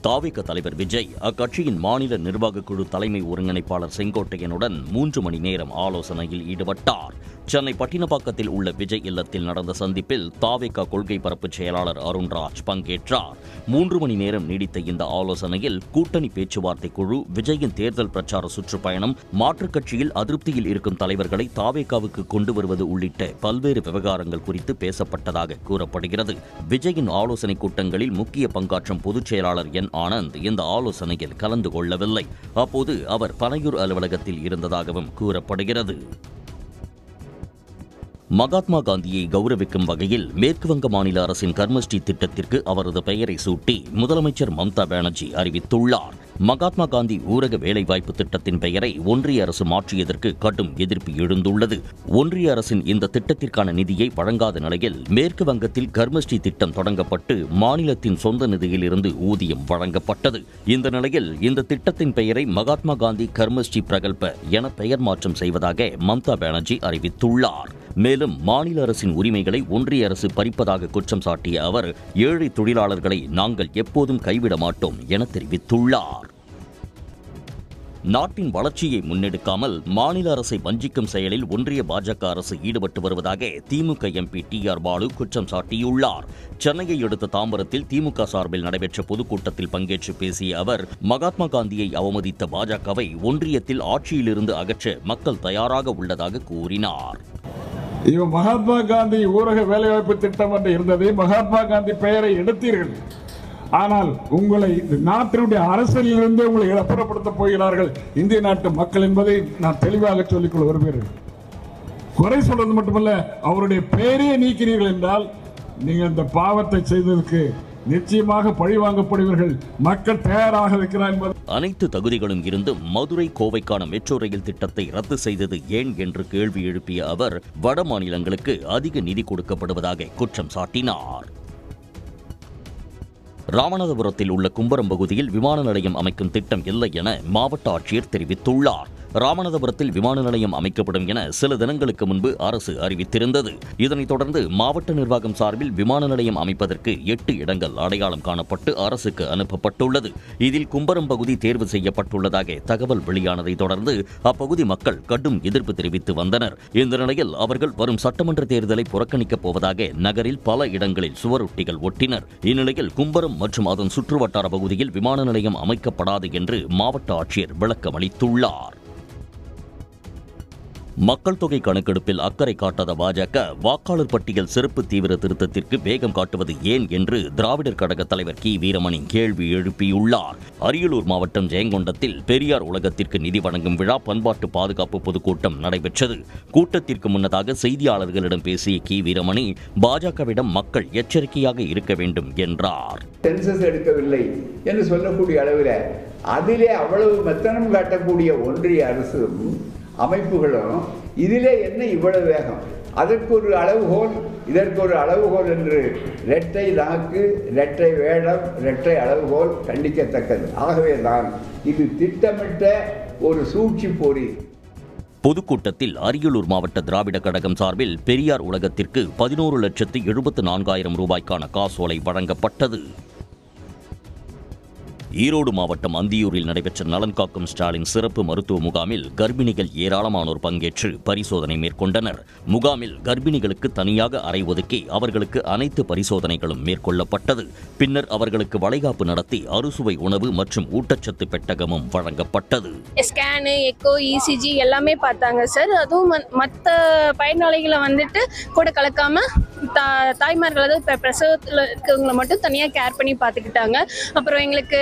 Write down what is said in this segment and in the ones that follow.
தாவேக தலைவர் விஜய் அக்கட்சியின் மாநில நிர்வாகக் குழு தலைமை ஒருங்கிணைப்பாளர் செங்கோட்டையனுடன் 3 மணி நேரம் ஆலோசனையில் ஈடுபட்டார். சென்னை பட்டினப்பாக்கத்தில் உள்ள விஜய் இல்லத்தில் நடந்த சந்திப்பில் தாவேக கொள்கை பரப்பு செயலாளர் அருண்ராஜ் பங்கேற்றார். 3 மணி நேரம் நீடித்த இந்த ஆலோசனையில் கூட்டணி பேச்சுவார்த்தை குழு, விஜயின் தேர்தல் பிரச்சார சுற்றுப்பயணம், மாற்றுக் கட்சியில் அதிருப்தியில் இருக்கும் தலைவர்களை தாவேகாவுக்கு கொண்டு வருவது உள்ளிட்ட பல்வேறு விவகாரங்கள் குறித்து பேசப்பட்டதாக கூறப்படுகிறது. விஜயின் ஆலோசனை கூட்டங்களில் முக்கிய பங்காற்றும் பொதுச் செயலாளர் என் ஆனந்த் இந்த ஆலோசனையில் கலந்து கொள்ளவில்லை. அப்போது அவர் பனையூர் அலுவலகத்தில் இருந்ததாகவும் கூறப்படுகிறது. மகாத்மா காந்தியை கௌரவிக்கும் வகையில் மேற்குவங்க மாநில அரசின் கர்மஸ்ரீ திட்டத்திற்கு அவரது பெயரை சூட்டி முதலமைச்சர் மம்தா பானர்ஜி அறிவித்துள்ளார். மகாத்மா காந்தி ஊரக வேலைவாய்ப்பு திட்டத்தின் பெயரை ஒன்றிய அரசு மாற்றியதற்கு கடும் எதிர்ப்பு எழுந்துள்ளது. ஒன்றிய அரசின் இந்த திட்டத்திற்கான நிதியை வழங்காத நிலையில் மேற்கு வங்கத்தில் கர்மஸ்ரீ திட்டம் தொடங்கப்பட்டு மாநிலத்தின் சொந்த நிதியிலிருந்து ஊதியம் வழங்கப்பட்டது. இந்த நிலையில் இந்த திட்டத்தின் பெயரை மகாத்மா காந்தி கர்மஸ்ரீ பிரகல்ப என பெயர் மாற்றம் செய்வதாக மம்தா பானர்ஜி அறிவித்துள்ளார். மேலும் மாநில அரசின் உரிமைகளை ஒன்றிய அரசு பறிப்பதாக குற்றம் சாட்டிய அவர், ஏழை தொழிலாளர்களை நாங்கள் எப்போதும் கைவிட மாட்டோம் என தெரிவித்துள்ளார். நாட்டின் வளர்ச்சியை முன்னெடுக்காமல் மாநில அரசை வஞ்சிக்கும் செயலில் ஒன்றிய பாஜக அரசு ஈடுபட்டு வருவதாக திமுக எம்பி TR பாலு குற்றம் சாட்டியுள்ளார். சென்னையை அடுத்த தாம்பரத்தில் திமுக சார்பில் நடைபெற்ற பொதுக்கூட்டத்தில் பங்கேற்று பேசிய அவர், மகாத்மா காந்தியை அவமதித்த பாஜகவை ஒன்றியத்தில் ஆட்சியிலிருந்து அகற்ற மக்கள் தயாராக உள்ளதாக கூறினார். மகாத்மா காந்தி ஊரக வேலைவாய்ப்பு திட்டம் என்று இருந்தது. மகாத்மா காந்தி பெயரை எடுத்தீர்கள். ஆனால் உங்களை நாட்டினுடைய அரசியலிலிருந்து உங்களை இழப்புறப்படுத்தப் போகிறார்கள் இந்திய நாட்டு மக்கள் என்பதை நான் தெளிவாக சொல்லிக்கொள்ள விரும்புகிறேன். குறை சொல்றது மட்டுமல்ல, அவருடைய பெயரையே நீக்கிறீர்கள் என்றால் நீங்கள் இந்த பாவத்தை செய்ததற்கு நிச்சயமாக பழிவாங்கப்படுவீர்கள். மக்கள் தயாராக இருக்கிறார் என்பது. அனைத்து தகுதிகளும் இருந்தும் மதுரை கோவைக்கான மெட்ரோ ரயில் திட்டத்தை ரத்து செய்தது ஏன் என்று கேள்வி எழுப்பிய அவர், வட மாநிலங்களுக்கு அதிக நிதி கொடுக்கப்படுவதாக குற்றம் சாட்டினார். ராமநாதபுரத்தில் உள்ள கும்பரம் பகுதியில் விமான நிலையம் அமைக்கும் திட்டம் இல்லை என மாவட்ட ஆட்சியர் தெரிவித்துள்ளார். ராமநாதபுரத்தில் விமான நிலையம் அமைக்கப்படும் என சில தினங்களுக்கு முன்பு அரசு அறிவித்திருந்தது. இதனைத் தொடர்ந்து மாவட்ட நிர்வாகம் சார்பில் விமான நிலையம் அமைப்பதற்கு 8 இடங்கள் அடையாளம் காணப்பட்டு அரசுக்கு அனுப்பப்பட்டுள்ளது. இதில் கும்பரம் பகுதி தேர்வு செய்யப்பட்டுள்ளதாக தகவல் வெளியானதை தொடர்ந்து அப்பகுதி மக்கள் கடும் எதிர்ப்பு தெரிவித்து வந்தனர். இந்த நிலையில் அவர்கள் வரும் சட்டமன்ற தேர்தலை புறக்கணிக்கப் போவதாக நகரில் பல இடங்களில் சுவரொட்டிகள் ஒட்டினர். இந்நிலையில் கும்பரம் மற்றும் அதன் சுற்றுவட்டார பகுதியில் விமான நிலையம் அமைக்கப்படாது என்று மாவட்ட ஆட்சியர் விளக்கம் அளித்துள்ளார். மக்கள் தொகை கணக்கெடுப்பில் அக்கறை காட்டாத பாஜக வாக்காளர் பட்டியல் சிறப்பு தீவிர திருத்தத்திற்கு வேகம் காட்டுவது ஏன் என்று திராவிடர் கழக தலைவர் கி. வீரமணி கேள்வி எழுப்பியுள்ளார். அரியலூர் மாவட்டம் ஜெயங்கொண்டத்தில் பெரியார் உலகத்திற்கு நிதி வழங்கும் விழா பண்பாட்டு பாதுகாப்பு பொதுக்கூட்டம் நடைபெற்றது. கூட்டத்திற்கு முன்னதாக செய்தியாளர்களிடம் பேசிய கி. வீரமணி, பாஜகவிடம் மக்கள் எச்சரிக்கையாக இருக்க வேண்டும் என்றார். சென்சஸ் எடுக்கவில்லை என்று சொல்லக்கூடிய அளவில் அதிலே அவ்வளவு மெத்தனம் காட்டக்கூடிய ஒன்றிய அரசும் அமைப்புகளும் இதிலே என்ன இவ்வளவு வேகம், அதற்கு ஒரு அளவுகோல், இதற்கு ஒரு அளவுகோல் என்று இரட்டை நாக்கு, இரட்டை வேடம், இரட்டை அளவுகோல் கண்டிக்கத்தக்கது. ஆகவே தான் இது திட்டமிட்ட ஒரு சூழ்ச்சி போரி. பொதுக்கூட்டத்தில் அரியலூர் மாவட்ட திராவிட கழகம் சார்பில் பெரியார் உலகத்திற்கு 11,74,000 ரூபாய்க்கான காசோலை வழங்கப்பட்டது. ஈரோடு மாவட்டம் அந்தியூரில் நடைபெற்ற நலன் காக்கும் ஸ்டாலின் சிறப்பு மருத்துவ முகாமில் கர்ப்பிணிகள் ஏராளமானோர் பங்கேற்று பரிசோதனை மேற்கொண்டனர். முகாமில் கர்ப்பிணிகளுக்கு தனியாக அறை ஒதுக்கி அவர்களுக்கு அனைத்து பரிசோதனைகளும் மேற்கொள்ளப்பட்டது. பின்னர் அவர்களுக்கு வளைகாப்பு நடத்தி அறுசுவை உணவு மற்றும் ஊட்டச்சத்து பெட்டகமும் வழங்கப்பட்டது. ஸ்கேனு, எக்கோ, ECG எல்லாமே பார்த்தாங்க சார். அதுவும் மற்ற பயனாளிகளை கூட கலக்காம தாய்மார்கள், அதாவது பிரசவத்தில் இருக்கவங்களை மட்டும் தனியாக கேர் பண்ணி பார்த்துக்கிட்டாங்க. அப்புறம் எங்களுக்கு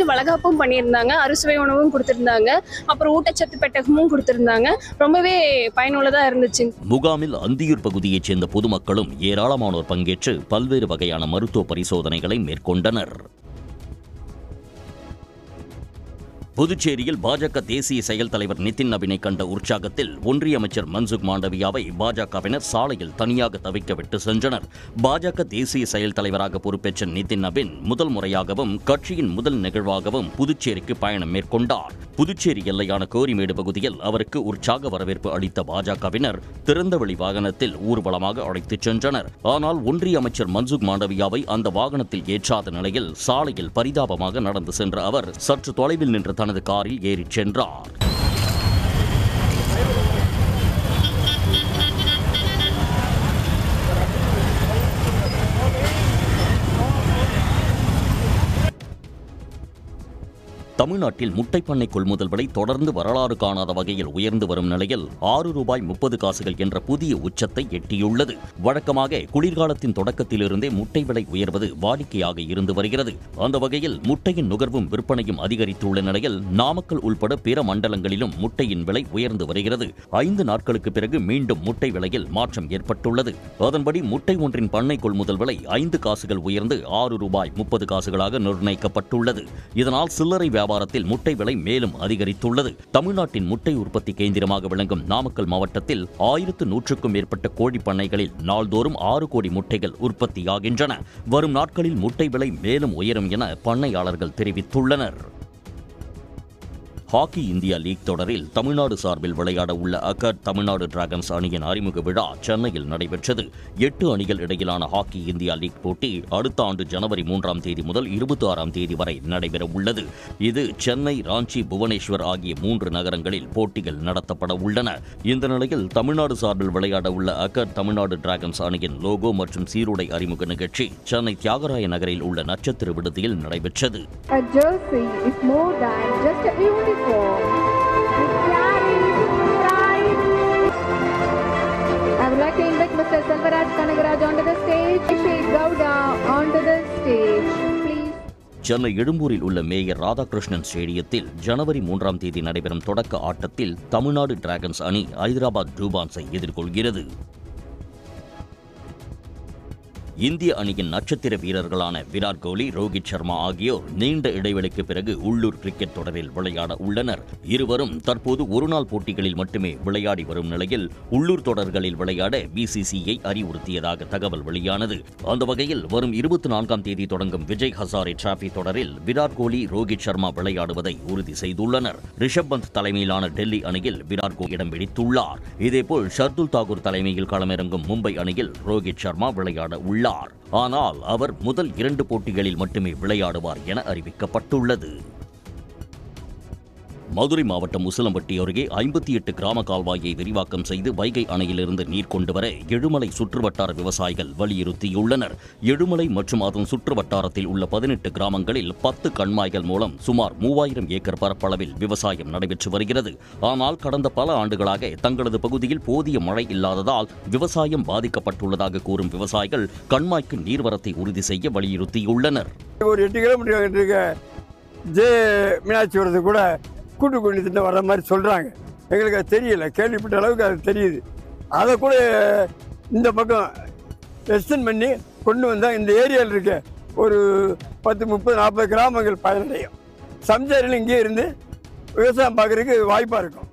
வளகாப்பும் பண்ணியிருந்தாங்க, அறுசுவை உணவும் கொடுத்திருந்தாங்க, அப்புறம் ஊட்டச்சத்து பெட்டகமும் கொடுத்திருந்தாங்க. ரொம்பவே பயனுள்ளதாக இருந்துச்சு. முகாமில் அந்தியூர் பகுதியைச் சேர்ந்த பொதுமக்களும் ஏராளமானோர் பங்கேற்று பல்வேறு வகையான மருத்துவ பரிசோதனைகளை மேற்கொண்டனர். புதுச்சேரியில் பாஜக தேசிய செயல் தலைவர் நிதின் நவீனை கண்ட உற்சாகத்தில் ஒன்றிய அமைச்சர் மன்சுக் மாண்டவியாவை பாஜகவினர் சாலையில் தனியாக தவிக்க விட்டு சென்றனர். பாஜக தேசிய செயல் தலைவராக பொறுப்பேற்ற நிதின் நவீன் முதல் முறையாகவும் கட்சியின் முதல் நிகழ்வாகவும் புதுச்சேரிக்கு பயணம் மேற்கொண்டார். புதுச்சேரி எல்லையான கோரிமேடு பகுதியில் அவருக்கு உற்சாக வரவேற்பு அளித்த பாஜகவினர் திறந்தவெளி வாகனத்தில் ஊர்வலமாக அழைத்துச் சென்றனர். ஆனால் ஒன்றிய அமைச்சர் மன்சுக் மாண்டவியாவை அந்த வாகனத்தில் ஏற்றாத நிலையில் சாலையில் பரிதாபமாக நடந்து சென்ற அவர் சற்று தொலைவில் நின்ற தனது காரில் ஏறிச் சென்றார். தமிழ்நாட்டில் முட்டைப்பண்ணை கொள்முதல் விலை தொடர்ந்து வரலாறு காணாத வகையில் உயர்ந்து வரும் நிலையில் ₹6.30 என்ற புதிய உச்சத்தை எட்டியுள்ளது. வழக்கமாக குளிர்காலத்தின் தொடக்கத்திலிருந்தே முட்டை விலை உயர்வது வாடிக்கையாக இருந்து வருகிறது. அந்த வகையில் முட்டையின் நுகர்வும் விற்பனையும் அதிகரித்துள்ள நிலையில் நாமக்கல் உள்பட பிற மண்டலங்களிலும் முட்டையின் விலை உயர்ந்து வருகிறது. 5 நாட்களுக்கு பிறகு மீண்டும் முட்டை விலையில் மாற்றம் ஏற்பட்டுள்ளது. அதன்படி முட்டை ஒன்றின் பண்ணை கொள்முதல் விலை 5 காசுகள் உயர்ந்து ₹6.30 நிர்ணயிக்கப்பட்டுள்ளது. இதனால் சில்லறை வியாபாரத்தில் முட்டை விலை மேலும் அதிகரித்துள்ளது. தமிழ்நாட்டின் முட்டை உற்பத்தி கேந்திரமாக விளங்கும் நாமக்கல் மாவட்டத்தில் 1100க்கும் மேற்பட்ட கோழி பண்ணைகளில் நாள்தோறும் 6 கோடி முட்டைகள் உற்பத்தியாகின்றன. வரும் நாட்களில் முட்டை விலை மேலும் உயரும் என பண்ணையாளர்கள் தெரிவித்துள்ளனர். ஹாக்கி இந்தியா லீக் தொடரில் தமிழ்நாடு சார்பில் விளையாட உள்ள அகர் தமிழ்நாடு டிராகன்ஸ் அணியின் அறிமுக விழா சென்னையில் நடைபெற்றது. 8 அணிகள் இடையிலான ஹாக்கி இந்தியா லீக் போட்டி அடுத்த ஆண்டு ஜனவரி 3ஆம் தேதி முதல் 26ஆம் தேதி வரை நடைபெற உள்ளது. இது சென்னை, ராஞ்சி, புவனேஸ்வர் ஆகிய 3 நகரங்களில் போட்டிகள் நடத்தப்பட உள்ளன. இந்த நிலையில் தமிழ்நாடு சார்பில் விளையாட உள்ள அகர் தமிழ்நாடு டிராகன்ஸ் அணியின் லோகோ மற்றும் சீருடை அறிமுக நிகழ்ச்சி சென்னை தியாகராய நகரில் உள்ள நட்சத்திர விடுதியில் நடைபெற்றது. It carries pride. I would like to invite Mr. Selvaraj Kanagaraj onto the stage. Sheikh Gowda onto the stage, please. Chennai எழும்பூரில் உள்ள மேயர் ராதாகிருஷ்ணன் ஸ்டேடியத்தில் ஜனவரி 3ஆம் தேதி நடைபெறும் தொடக்க ஆட்டத்தில் தமிழ்நாடு டிராகன்ஸ் அணி ஐதராபாத் டூபான்ஸை எதிர்கொள்கிறது. இந்திய அணியின் நட்சத்திர வீரர்களான விராட் கோலி, ரோஹித் சர்மா ஆகியோர் நீண்ட இடைவெளிக்கு பிறகு உள்ளூர் கிரிக்கெட் தொடரில் விளையாட உள்ளனர். இருவரும் தற்போது ஒருநாள் போட்டிகளில் மட்டுமே விளையாடி வரும் நிலையில் உள்ளூர் தொடர்களில் விளையாட பிசிசிஐ அறிவுறுத்தியதாக தகவல் வெளியானது. அந்த வகையில் வரும் 24ஆம் தேதி தொடங்கும் விஜய் ஹசாரே டிராபி தொடரில் விராட் கோலி, ரோஹித் சர்மா விளையாடுவதை உறுதி செய்துள்ளனர். ரிஷப் பந்த் தலைமையிலான டெல்லி அணியில் விராட் கோலி இடம் பிடித்துள்ளார். இதேபோல் ஷர்துல் தாக்கூர் தலைமையில் களமிறங்கும் மும்பை அணியில் ரோஹித் சர்மா விளையாட உள்ளார். ஆனால் அவர் முதல் 2 போட்டிகளில் மட்டுமே விளையாடுவார் என அறிவிக்கப்பட்டுள்ளது. மதுரை மாவட்டம் உசிலம்பட்டி அருகே 58 கிராம கால்வாயை விரிவாக்கம் செய்து வைகை அணையிலிருந்து நீர் கொண்டுவர எழுமலை சுற்றுவட்டார விவசாயிகள் வலியுறுத்தியுள்ளனர். எழுமலை மற்றும் அதன் சுற்றுவட்டாரத்தில் உள்ள 18 கிராமங்களில் 10 கண்மாய்கள் மூலம் சுமார் 3000 ஏக்கர் பரப்பளவில் விவசாயம் நடைபெற்று வருகிறது. ஆனால் கடந்த பல ஆண்டுகளாக தங்களது பகுதியில் போதிய மழை இல்லாததால் விவசாயம் பாதிக்கப்பட்டுள்ளதாக கூறும் விவசாயிகள் கண்மாய்க்கு நீர்வரத்தை உறுதி செய்ய வலியுறுத்தியுள்ளனர். ஒரு 8 கிலோமீட்டர் மீனாட்சி கூட கூட்டு குடி திட்டம் வர்ற மாதிரி சொல்கிறாங்க. எங்களுக்கு அது தெரியல, கேள்விப்பட்ட அளவுக்கு அது தெரியுது. அதை கூட இந்த பக்கம் எக்ஸ்டெண்ட் பண்ணி கொண்டு வந்தால் இந்த ஏரியாவில் இருக்க ஒரு 10, 30, 40 கிராமங்கள் பயனடையும். சம்சாரியில் இங்கே இருந்து விவசாயம் பார்க்குறதுக்கு வாய்ப்பாக இருக்கும்.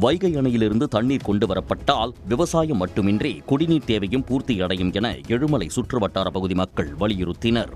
வைகை அணையிலிருந்து தண்ணீர் கொண்டு வரப்பட்டால் விவசாயம் மட்டுமின்றி குடிநீர் தேவையும் பூர்த்தியடையும் என எழுமலை சுற்றுவட்டார பகுதி மக்கள் வலியுறுத்தினர்.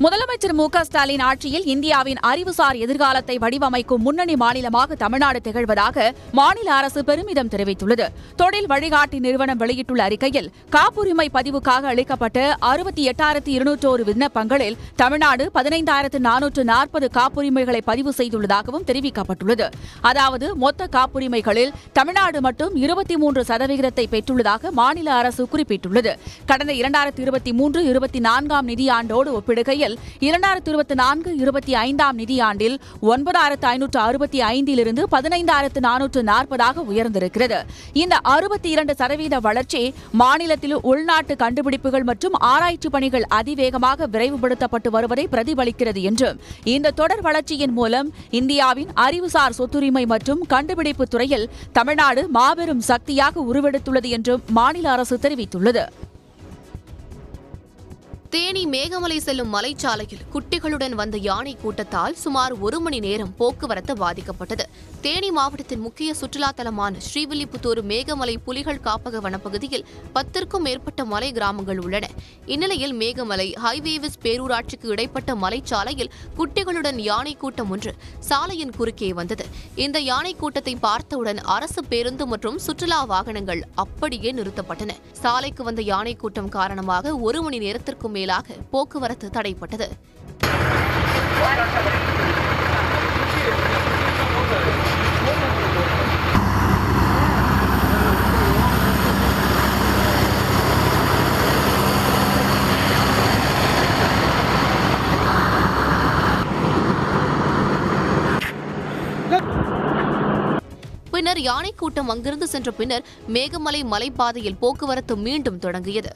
முதலமைச்சர் மு.க. ஸ்டாலின் ஆட்சியில் இந்தியாவின் அறிவுசார் எதிர்காலத்தை வடிவமைக்கும் முன்னணி மாநிலமாக தமிழ்நாடு திகழ்வதாக மாநில அரசு பெருமிதம் தெரிவித்துள்ளது. தொழில் வழிகாட்டி நிறுவனம் வெளியிட்டுள்ள அறிக்கையில் காப்புரிமை பதிவுக்காக அளிக்கப்பட்ட 68,201 விண்ணப்பங்களில் தமிழ்நாடு 15,440 காப்புரிமைகளை பதிவு செய்துள்ளதாகவும் தெரிவிக்கப்பட்டுள்ளது. அதாவது மொத்த காப்புரிமைகளில் தமிழ்நாடு மட்டும் 23% பெற்றுள்ளதாக மாநில அரசு குறிப்பிட்டுள்ளது. கடந்த 2023-24 நிதியாண்டோடு ஒப்பிடுகையில் 2024-25 நிதியாண்டில் 9,565 15,440 உயர்ந்திருக்கிறது. இந்த 62% வளர்ச்சி மாநிலத்தில் உள்நாட்டு கண்டுபிடிப்புகள் மற்றும் ஆராய்ச்சி பணிகள் அதிவேகமாக விரைவுபடுத்தப்பட்டு வருவதை பிரதிபலிக்கிறது என்றும் இந்த தொடர் வளர்ச்சியின் மூலம் இந்தியாவின் அறிவுசார் சொத்துரிமை மற்றும் கண்டுபிடிப்பு துறையில் தமிழ்நாடு மாபெரும் சக்தியாக உருவெடுத்துள்ளது என்றும் மாநில அரசு தெரிவித்துள்ளது. தேனி மேகமலை செல்லும் மலைச்சாலையில் குட்டிகளுடன் வந்த யானை கூட்டத்தால் சுமார் 1 மணி நேரம் போக்குவரத்து பாதிக்கப்பட்டது. தேனி மாவட்டத்தின் முக்கிய சுற்றுலா தலமான ஸ்ரீவில்லிபுத்தூர் மேகமலை புலிகள் காப்பக வனப்பகுதியில் 10க்கும் மேற்பட்ட மலை கிராமங்கள் உள்ளன. இந்நிலையில் மேகமலை ஹைவேவிஸ் பேரூராட்சிக்கு இடைப்பட்ட மலைச்சாலையில் குட்டிகளுடன் யானை கூட்டம் ஒன்று சாலையின் குறுக்கே வந்தது. இந்த யானை கூட்டத்தை பார்த்தவுடன் அரசு பேருந்து மற்றும் சுற்றுலா வாகனங்கள் அப்படியே நிறுத்தப்பட்டன. சாலைக்கு வந்த யானை கூட்டம் காரணமாக 1 மணி நேரத்திற்கும் மேலாக போக்குவரத்து தடைப்பட்டது. பின்னர் யானை கூட்டம் அங்கிருந்து சென்ற பின்னர் மேகமலை மலைப்பாதையில் போக்குவரத்து மீண்டும் தொடங்கியது.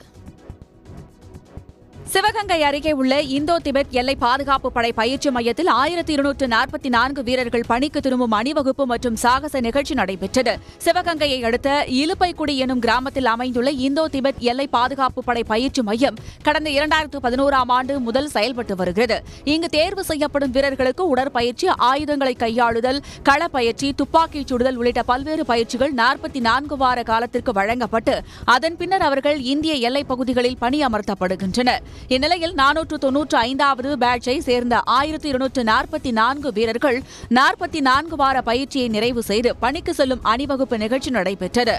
சிவகங்கை அருகே உள்ள இந்தோ திபெத் எல்லை பாதுகாப்பு படை பயிற்சி மையத்தில் 1244 வீரர்கள் பணிக்கு திரும்பும் அணிவகுப்பு மற்றும் சாகச நிகழ்ச்சி நடைபெற்றது. சிவகங்கையை அடுத்த இலுப்பைக்குடி எனும் கிராமத்தில் அமைந்துள்ள இந்தோ திபெத் எல்லை பாதுகாப்பு படை பயிற்சி மையம் கடந்த 2011ஆம் ஆண்டு முதல் செயல்பட்டு வருகிறது. இங்கு தேர்வு செய்யப்படும் வீரர்களுக்கு உடற்பயிற்சி, ஆயுதங்களை கையாளுதல், களப்பயிற்சி, துப்பாக்கிச் சுடுதல் உள்ளிட்ட பல்வேறு பயிற்சிகள் 44 வார காலத்திற்கு வழங்கப்பட்டு அதன் பின்னர் அவர்கள் இந்திய எல்லைப் பகுதிகளில் பணியமர்த்தப்படுகின்றனர். இந்நிலையில் 495வது பேட்சை சேர்ந்த 1244 வீரர்கள் 44 வார பயிற்சியை நிறைவு செய்து பணிக்கு செல்லும் அணிவகுப்பு நிகழ்ச்சி நடைபெற்றது.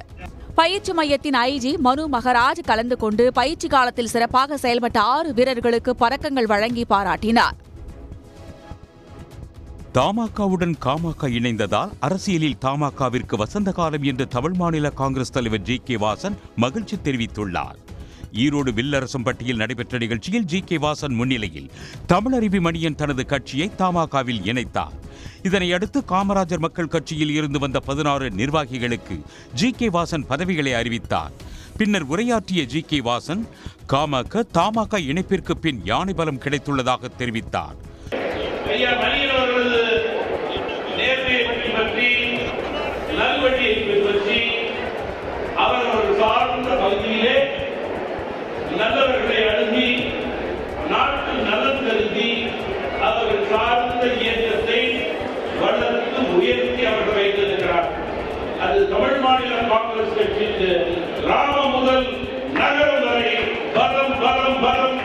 பயிற்சி மையத்தின் ஐஜி மனு மகராஜ் கலந்து கொண்டு பயிற்சி காலத்தில் சிறப்பாக செயல்பட்ட 6 வீரர்களுக்கு பதக்கங்கள் வழங்கி பாராட்டினார். தமாகவுடன் காமக இணைந்ததால் அரசியலில் தமாகவிற்கு வசந்த காலம் என்று தமிழ் மாநில காங்கிரஸ் தலைவர் ஜி.கே. வாசன் மகிழ்ச்சி தெரிவித்துள்ளார். ஈரோடு வில்லரசம்பட்டியில் நடைபெற்ற நிகழ்ச்சியில் ஜி.கே. வாசன் முன்னிலையில் தமிழருவி மணியன் தனது கட்சியை தமாகவில் இணைத்தார். இதனையடுத்து காமராஜர் மக்கள் கட்சியில் இருந்து வந்த 16 நிர்வாகிகளுக்கு ஜி.கே. வாசன் பதவிகளை அறிவித்தார். பின்னர் உரையாற்றிய ஜி.கே. வாசன் காமக தமாக இணைப்பிற்கு பின் யானை பலம் கிடைத்துள்ளதாக தெரிவித்தார். நல்லவர்களை அணுகி நாட்டு நலன் கருதி அவர்கள் சார்ந்த இயக்கத்தை வளர்த்து உயர்த்தி அவர்கள் வைத்திருக்கிறார். அது தமிழ் மாநில காங்கிரஸ் கட்சிக்கு கிராமம் முதல் நகரம் வரை பலம் பலம் பலம்.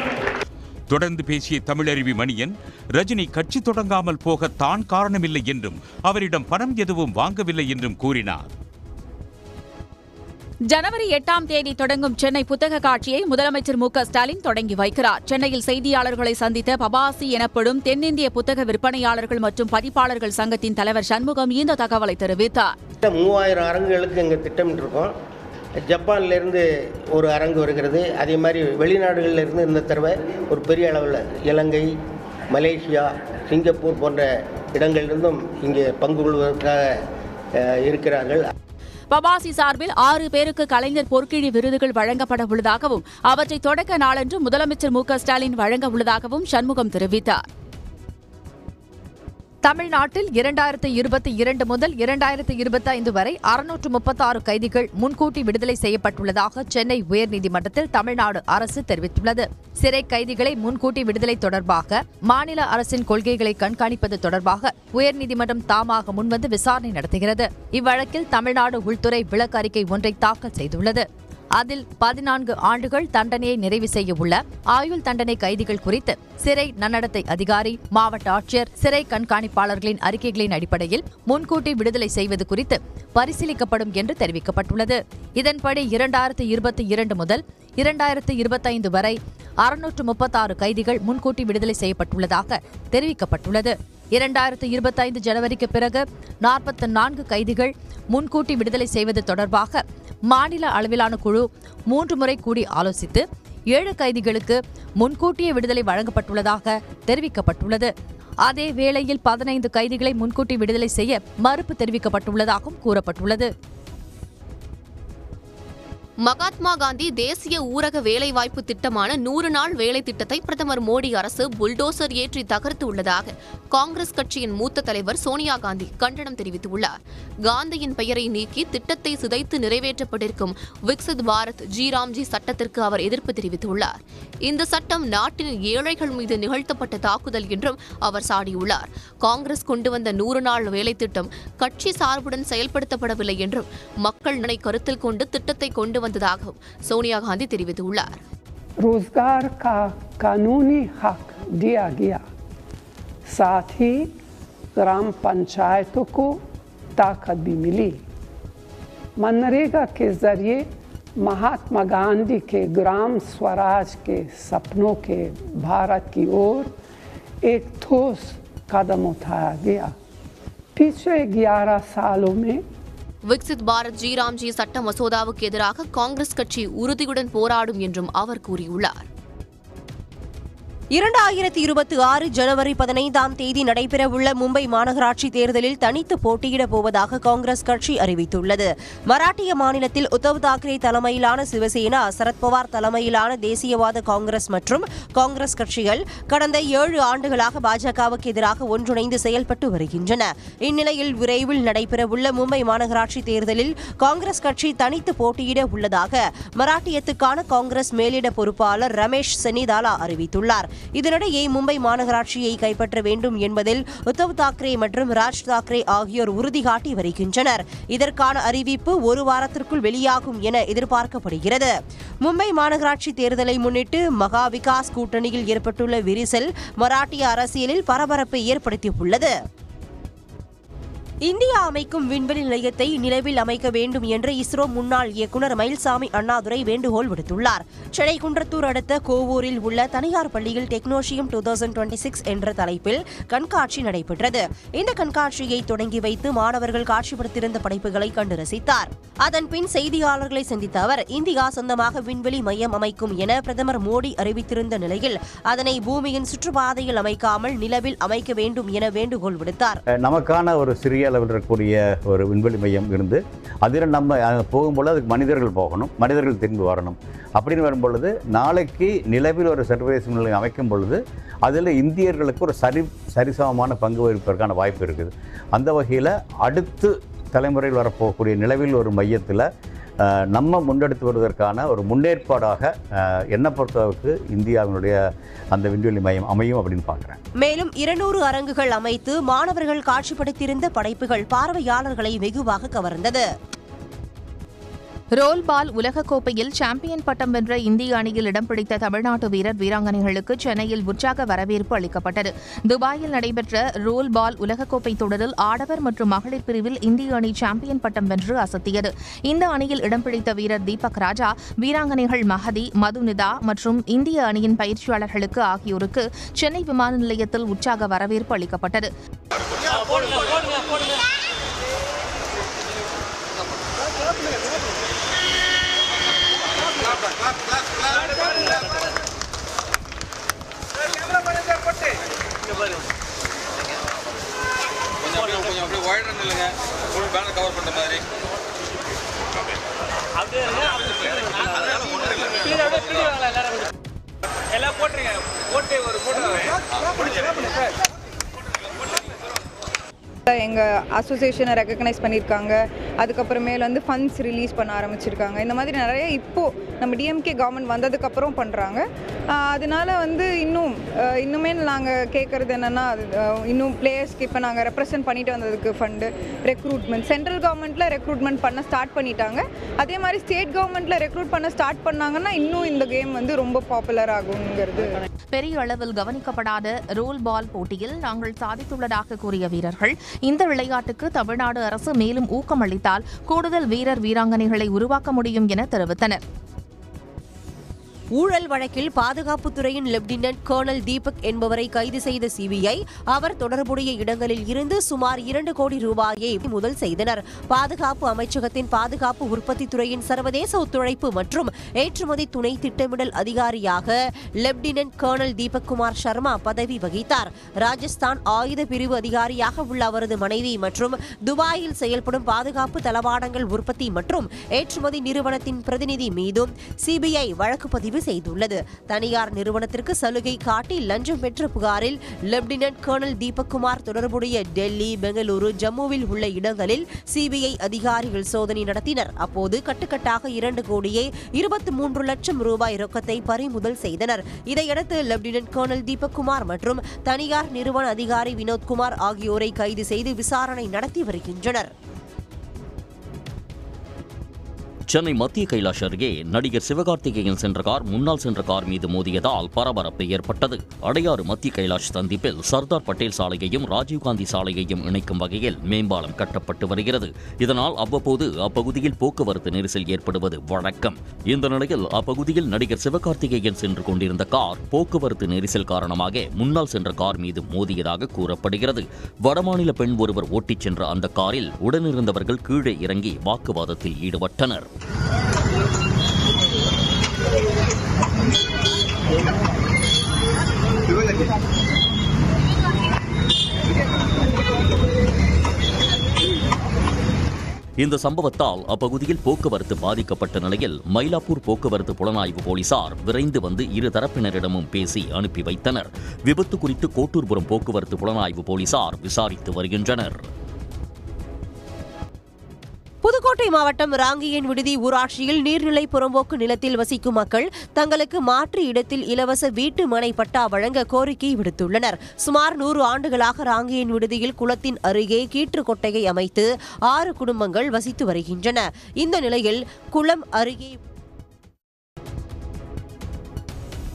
தொடர்ந்து பேசிய தமிழருவி மணியன், ரஜினி கட்சி தொடங்காமல் போக தான் காரணமில்லை என்றும் அவரிடம் பணம் எதுவும் வாங்கவில்லை என்றும் கூறினார். ஜனவரி 8ஆம் தேதி தொடங்கும் சென்னை புத்தக காட்சியை முதலமைச்சர் மு.க. ஸ்டாலின் தொடங்கி வைக்கிறார். சென்னையில் செய்தியாளர்களை சந்தித்த பபாசி எனப்படும் தென்னிந்திய புத்தக விற்பனையாளர்கள் மற்றும் பதிப்பாளர்கள் சங்கத்தின் தலைவர் சண்முகம் இந்த தகவலை தெரிவித்தார். 3000 அரங்குகளுக்கு இங்கே திட்டமிட்டிருக்கோம். ஜப்பான்லேருந்து ஒரு அரங்கு வருகிறது. அதே மாதிரி வெளிநாடுகளிலிருந்து இந்த தடவை ஒரு பெரிய அளவில் இலங்கை, மலேசியா, சிங்கப்பூர் போன்ற இடங்களிலிருந்தும் இங்கே பங்கு கொள்வதற்காக இருக்கிறார்கள். பபாசி சார்பில் 6 பேருக்கு கலைஞர் பொற்கிழி விருதுகள் வழங்கப்பட உள்ளதாகவும் அவற்றை தொடக்க நாளன்று முதலமைச்சர் மு.க. ஸ்டாலின் வழங்க உள்ளதாகவும் சண்முகம் தெரிவித்தார். தமிழ்நாட்டில் 2022 முதல் 2025 வரை 636 கைதிகள் முன்கூட்டி விடுதலை செய்யப்பட்டுள்ளதாக சென்னை உயர்நீதிமன்றத்தில் தமிழ்நாடு அரசு தெரிவித்துள்ளது. சிறை கைதிகளை முன்கூட்டி விடுதலை தொடர்பாக மாநில அரசின் கொள்கைகளை கண்காணிப்பது தொடர்பாக உயர்நீதிமன்றம் தாமாக முன்வந்து விசாரணை நடத்துகிறது. இவ்வழக்கில் தமிழ்நாடு உள்துறை விளக்க அறிக்கை ஒன்றை தாக்கல் செய்துள்ளது. அதில் 14 ஆண்டுகள் தண்டனையை நிறைவு செய்ய உள்ள ஆயுள் தண்டனை கைதிகள் குறித்து சிறை நன்னடத்தை அதிகாரி, மாவட்ட ஆட்சியர், சிறை கண்காணிப்பாளர்களின் அறிக்கைகளின் அடிப்படையில் முன்கூட்டி விடுதலை செய்வது குறித்து பரிசீலிக்கப்படும் என்று தெரிவிக்கப்பட்டுள்ளது. இதன்படி 2022 முதல் 2025 வரை 636 கைதிகள் முன்கூட்டி விடுதலை செய்யப்பட்டுள்ளதாக தெரிவிக்கப்பட்டுள்ளது. 2025 ஜனவரிக்கு பிறகு 44 கைதிகள் முன்கூட்டி விடுதலை செய்வது தொடர்பாக மாநில அளவிலான குழு 3 முறை கூடி ஆலோசித்து 7 கைதிகளுக்கு முன்கூட்டிய விடுதலை வழங்கப்பட்டுள்ளதாக தெரிவிக்கப்பட்டுள்ளது. அதே வேளையில் 15 கைதிகளை முன்கூட்டி விடுதலை செய்ய மறுப்பு தெரிவிக்கப்பட்டுள்ளதாகவும் கூறப்பட்டுள்ளது. மகாத்மா காந்தி தேசிய ஊரக வேலைவாய்ப்பு திட்டமான 100 நாள் வேலை திட்டத்தை பிரதமர் மோடி அரசு புல்டோசர் ஏற்றி தகர்த்து உள்ளதாக காங்கிரஸ் கட்சியின் மூத்த தலைவர் சோனியா காந்தி கண்டனம் தெரிவித்துள்ளார். காந்தியின் பெயரை நீக்கி திட்டத்தை சிதைத்து நிறைவேற்றப்பட்டிருக்கும் விக்சித் பாரத் ஜி சட்டத்திற்கு அவர் எதிர்ப்பு தெரிவித்துள்ளார். இந்த சட்டம் நாட்டின் ஏழைகள் மீது நிகழ்த்தப்பட்ட தாக்குதல் என்றும் அவர் சாடியுள்ளார். காங்கிரஸ் கொண்டு வந்த 100 நாள் வேலை திட்டம் கட்சி சார்புடன் செயல்படுத்தப்படவில்லை என்றும் மக்கள் நலனை கருத்தில் கொண்டு திட்டத்தை கொண்டு வந்ததாகவும் சோனியா காந்தி தெரிவித்துள்ளார். रोजगार का कानूनी हक दिया गया, साथ ही ग्राम पंचायतों को ताकत भी मिली. मनरेगा के जरिए महात्मा गांधी के ग्राम स्वराज के सपनों के भारत की ओर एक ठोस कदम उठाया गया. पिछले 11 सालों में விக்சித் பாரத் ஜி சட்ட மசோதாவுக்கு எதிராக காங்கிரஸ் கட்சி உறுதியுடன் போராடும் என்றும் அவர் கூறியுள்ளார். 2026 ஜனவரி 15ஆம் தேதி நடைபெறவுள்ள மும்பை மாநகராட்சி தேர்தலில் தனித்து போட்டியிடப் போவதாக காங்கிரஸ் கட்சி அறிவித்துள்ளது. மராட்டிய மாநிலத்தில் உத்தவ் தாக்கரே தலைமையிலான சிவசேனா, சரத்பவார் தலைமையிலான தேசியவாத காங்கிரஸ் மற்றும் காங்கிரஸ் கட்சிகள் கடந்த 7 ஆண்டுகளாக பாஜகவுக்கு எதிராக ஒன்றிணைந்து செயல்பட்டு வருகின்றன. இந்நிலையில் விரைவில் நடைபெறவுள்ள மும்பை மாநகராட்சி தேர்தலில் காங்கிரஸ் கட்சி தனித்து போட்டியிட உள்ளதாக மராட்டியத்துக்கான காங்கிரஸ் மேலிட பொறுப்பாளர் ரமேஷ் சென்னிதாலா அறிவித்துள்ளார். இதனிடையே மும்பை மாநகராட்சியை கைப்பற்ற வேண்டும் என்பதில் உத்தவ் தாக்கரே மற்றும் ராஜ் தாக்கரே ஆகியோர் உறுதி காட்டி வருகின்றனர். இதற்கான அறிவிப்பு 1 வாரத்திற்குள் வெளியாகும் என எதிர்பார்க்கப்படுகிறது. மும்பை மாநகராட்சி தேர்தலை முன்னிட்டு மகா விகாஸ் கூட்டணியில் ஏற்பட்டுள்ள விரிசல் மராட்டிய அரசியலில் பரபரப்பை ஏற்படுத்தியுள்ளது. இந்தியா அமைக்கும் விண்வெளி நிலையத்தை நிலவில் அமைக்க வேண்டும் என்று இஸ்ரோ முன்னாள் இயக்குநர் மயில்சாமி அண்ணாதுரை வேண்டுகோள் விடுத்துள்ளார். சென்னை குன்றத்தூர் அடுத்த கோவூரில் உள்ள தனியார் பள்ளியில் டெக்னோஷியம் 2026 என்ற தலைப்பில் கண்காட்சி நடைபெற்றது. இந்த கண்காட்சியை தொடங்கி வைத்து மாணவர்கள் காட்சிப்படுத்தியிருந்த படைப்புகளை கண்டு ரசித்தார். அதன் பின் செய்தியாளர்களை சந்தித்த அவர், இந்தியா சொந்தமாக விண்வெளி மையம் அமைக்கும் என பிரதமர் மோடி அறிவித்திருந்த நிலையில் அதனை பூமியின் சுற்றுப்பாதையில் அமைக்காமல் நிலவில் அமைக்க வேண்டும் என வேண்டுகோள் விடுத்தார். நமக்கான ஒரு சிறிய அளவில் இருக்கக்கூடிய ஒரு விண்வெளி மையம் இருந்து அதில் நம்ம போகும்போது அதுக்கு மனிதர்கள் போகணும், மனிதர்கள் திரும்பி வரணும். அப்படின்னு வரும்பொழுது நாளைக்கு நிலவில் ஒரு சர்வதேச நிலையம் அமைக்கும் பொழுது அதில் இந்தியர்களுக்கு ஒரு சரிசமமான பங்கு வகிப்பதற்கான வாய்ப்பு இருக்குது. அந்த வகையில் அடுத்து தலைமுறையில் வரப்போகக்கூடிய நிலவில் ஒரு மையத்தில் நம்ம முன்னெடுத்து வருவதற்கான ஒரு முன்னேற்பாடாக என்னை பொறுத்தளவுக்கு இந்தியாவினுடைய அந்த விண்வெளி மையம் அமையும் அப்படின்னு பார்க்குறேன். மேலும் 200 அரங்குகள் அமைத்து மாணவர்கள் காட்சிப்படுத்தியிருந்த படைப்புகள் பார்வையாளர்களை வெகுவாக கவர்ந்தது. ரோல் பால் உலகக்கோப்பையில் சாம்பியன் பட்டம் வென்ற இந்திய அணியில் இடம் பிடித்த தமிழ்நாட்டு வீரர் வீராங்கனைகளுக்கு சென்னையில் உற்சாக வரவேற்பு அளிக்கப்பட்டது. துபாயில் நடைபெற்ற ரோல் பால் உலகக்கோப்பை தொடரில் ஆடவர் மற்றும் மகளிர் பிரிவில் இந்திய அணி சாம்பியன் பட்டம் வென்று அசத்தியது. இந்த அணியில் இடம் பிடித்த வீரர் தீபக் ராஜா, வீராங்கனைகள் மஹதி, மதுநிதா மற்றும் இந்திய அணியின் பயிற்சியாளர்களுக்கு ஆகியோருக்கு சென்னை விமான நிலையத்தில் உற்சாக வரவேற்பு அளிக்கப்பட்டது. எங்கள் அசோசியேஷனை ரெக்கக்னைஸ் பண்ணியிருக்காங்க. அதுக்கப்புறமேல வந்து ஃபண்ட்ஸ் ரிலீஸ் பண்ண ஆரம்பிச்சிருக்காங்க. இந்த மாதிரி நிறைய இப்போது நம்ம டிஎம்கே கவர்மெண்ட் வந்ததுக்கப்புறம் பண்ணுறாங்க. அதனால வந்து இன்னுமே நாங்கள் கேட்குறது என்னென்னா, இன்னும் பிளேயர்ஸ்க்கு இப்போ நாங்கள் ரெப்ரசன்ட் பண்ணிட்டு வந்ததுக்கு ஃபண்டு, ரெக்ரூட்மெண்ட் சென்ட்ரல் கவர்மெண்ட்டில் ரெக்ரூட்மெண்ட் பண்ண ஸ்டார்ட் பண்ணிட்டாங்க. அதே மாதிரி ஸ்டேட் கவர்மெண்ட்டில் ரெக்ரூட் பண்ண ஸ்டார்ட் பண்ணாங்கன்னா இன்னும் இந்த கேம் வந்து ரொம்ப பாப்புலர் ஆகுங்கிறது. பெரிய அளவில் கவனிக்கப்படாத ரோல் பால் போட்டியில் நாங்கள் சாதித்துள்ளதாக கூறிய வீரர்கள், இந்த விளையாட்டுக்கு தமிழ்நாடு அரசு மேலும் ஊக்கம் அளித்தால் கூடுதல் வீரர் வீராங்கனைகளை உருவாக்க முடியும் என தெரிவித்தனர். ஊழல் வழக்கில் பாதுகாப்புத்துறையின் லெப்டினன்ட் கர்னல் தீபக் என்பவரை கைது செய்த சிபிஐ அவர் தொடர்புடைய இடங்களில் இருந்து சுமார் 2 கோடி ரூபாயை முதல் செய்தனர். பாதுகாப்பு அமைச்சகத்தின் பாதுகாப்பு உற்பத்தி துறையின் சர்வதேச ஒத்துழைப்பு மற்றும் ஏற்றுமதி துணை திட்டமிடல் அதிகாரியாக லெப்டினன்ட் கர்னல் தீபக் குமார் சர்மா பதவி வகித்தார். ராஜஸ்தான் ஆயுத பிரிவு அதிகாரியாக உள்ள அவரது மனைவி மற்றும் துபாயில் செயல்படும் பாதுகாப்பு தளவாடங்கள் உற்பத்தி மற்றும் ஏற்றுமதி நிறுவனத்தின் பிரதிநிதி மீதும் சிபிஐ வழக்கு பதிவு செய்துள்ளது. தனியார் நிறுவனத்திற்கு சலுகை காட்டி லஞ்சம் பெற்ற புகாரில் லெப்டினன்ட் கர்னல் தீபக் குமார் தொடர்புடைய டெல்லி, பெங்களூரு, ஜம்முவில் உள்ள இடங்களில் சிபிஐ அதிகாரிகள் சோதனை நடத்தினர். அப்போது கட்டுக்கட்டாக 2 கோடியே 23 லட்சம் ரூபாய் ரொக்கத்தை பறிமுதல் செய்தனர். இதையடுத்து லெப்டினன்ட் கர்னல் தீபக் குமார் மற்றும் தனியார் நிறுவன அதிகாரி வினோத்குமார் ஆகியோரை கைது செய்து விசாரணை நடத்தி வருகின்றனர். சென்னை மத்திய கைலாஷ் அருகே நடிகர் சிவகார்த்திகேயன் சென்ற கார் முன்னால் சென்ற கார் மீது மோதியதால் பரபரப்பு ஏற்பட்டது. அடையாறு மத்திய கைலாஷ் சந்திப்பில் சர்தார் பட்டேல் சாலையையும் ராஜீவ்காந்தி சாலையையும் இணைக்கும் வகையில் மேம்பாலம் கட்டப்பட்டு வருகிறது. இதனால் அவ்வப்போது அப்பகுதியில் போக்குவரத்து நெரிசல் ஏற்படுவது வழக்கம். இந்த நிலையில் அப்பகுதியில் நடிகர் சிவகார்த்திகேயன் சென்று கொண்டிருந்த கார் போக்குவரத்து நெரிசல் காரணமாக முன்னால் சென்ற கார் மீது மோதியதாக கூறப்படுகிறது. வடமாநில பெண் ஒருவர் ஓட்டிச் சென்ற அந்த காரில் உடனிருந்தவர்கள் கீழே இறங்கி வாக்குவாதத்தில் ஈடுபட்டனர். இந்த சம்பவத்தால் அப்பகுதியில் போக்குவரத்து பாதிக்கப்பட்ட நிலையில் மயிலாப்பூர் போக்குவரத்து புலனாய்வு போலீசார் விரைந்து வந்து இரு தரப்பினரிடமும் பேசி அனுப்பி வைத்தனர். விபத்து குறித்து கோட்டூர்புரம் போக்குவரத்து புலனாய்வு போலீசார் விசாரித்து வருகின்றனர். புதுக்கோட்டை மாவட்டம் ராங்கியன் விடுதி ஊராட்சியில் நீர்நிலை புறம்போக்கு நிலத்தில் வசிக்கும் மக்கள் தங்களுக்கு மாற்று இடத்தில் இலவச வீட்டு மனை பட்டா வழங்க கோரிக்கை விடுத்துள்ளனர். சுமார் 100 ஆண்டுகளாக ராங்கியன் விடுதியில் குளத்தின் அருகே கீற்று கொட்டையை அமைத்து 6 குடும்பங்கள் வசித்து வருகின்றன. இந்த நிலையில் குளம் அருகே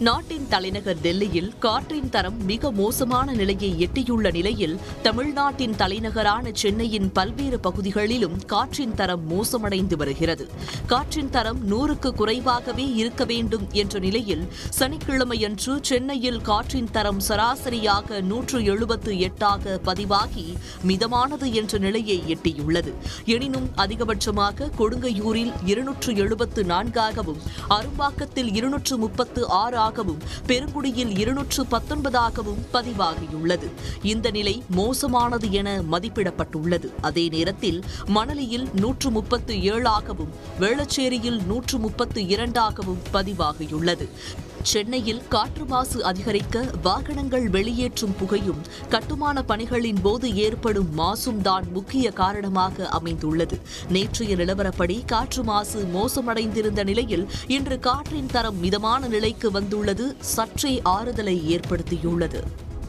நாட்டின் தலைநகர் டெல்லியில் காற்றின் தரம் மிக மோசமான நிலையை எட்டியுள்ள நிலையில் தமிழ்நாட்டின் தலைநகரான சென்னையின் பல்வேறு பகுதிகளிலும் காற்றின் தரம் மோசமடைந்து வருகிறது. காற்றின் தரம் 100க்கு குறைவாகவே இருக்க வேண்டும் என்ற நிலையில் சனிக்கிழமையன்று சென்னையில் காற்றின் தரம் சராசரியாக 178ஆக பதிவாகி மிதமானது என்ற நிலையை எட்டியுள்ளது. எனினும் அதிகபட்சமாக கொடுங்கையூரில் 274ஆகவும் அரும்பாக்கத்தில் 236 பெருங்குடியில் 219ஆகவும் பதிவாகியுள்ளது. இந்த நிலை மோசமானது என மதிப்பிடப்பட்டுள்ளது. அதே நேரத்தில் மணலியில் 137ஆகவும் வேளச்சேரியில் 132ஆகவும் பதிவாகியுள்ளது. சென்னையில் காற்று மாசு அதிகரிக்க வாகனங்கள் வெளியேற்றும் புகையும் கட்டுமான பணிகளின் போது ஏற்படும் மாசும் தான் முக்கிய காரணமாக அமைந்துள்ளது. நேற்றைய நிலவரப்படி காற்று மாசு மோசமடைந்திருந்த நிலையில் இன்று காற்றின் தரம் மிதமான நிலைக்கு வந்துள்ளது சற்றே ஆறுதலை ஏற்படுத்தியுள்ளது.